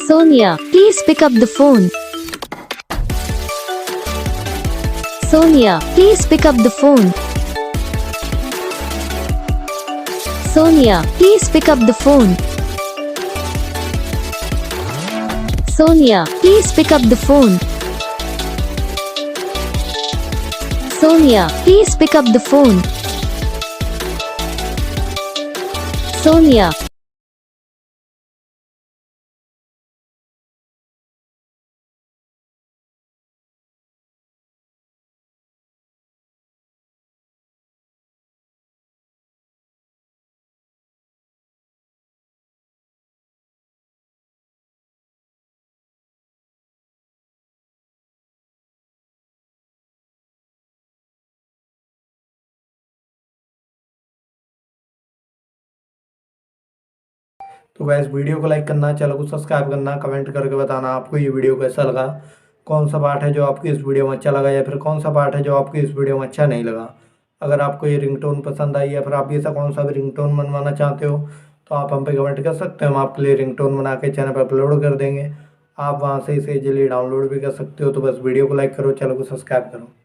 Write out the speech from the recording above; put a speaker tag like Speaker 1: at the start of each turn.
Speaker 1: Sonia, please pick up the phone. Sonia, please pick up the phone. Sonia, please pick up the phone. Sonia, please pick up the phone. Sonia, please pick up the phone. Sonia.
Speaker 2: तो वैसे video को like करना, channel को subscribe करना, comment करके बताना आपको ये वीडियो कैसा लगा, कौन सा पार्ट है जो आपको इस वीडियो में अच्छा लगा या फिर कौन सा पार्ट है जो आपको इस वीडियो में अच्छा नहीं लगा। अगर आपको ये रिंगटोन पसंद आई या फिर आप ऐसा कौन सा भी रिंगटोन बनवाना चाहते हो तो आप हम पे कमेंट कर सकते हो, हम आपके लिए रिंगटोन बना के चैनल पर अपलोड कर देंगे। आप वहाँ से इसे इजीली डाउनलोड भी कर सकते हो। तो बस वीडियो को लाइक करो, चैनल को सब्सक्राइब करो।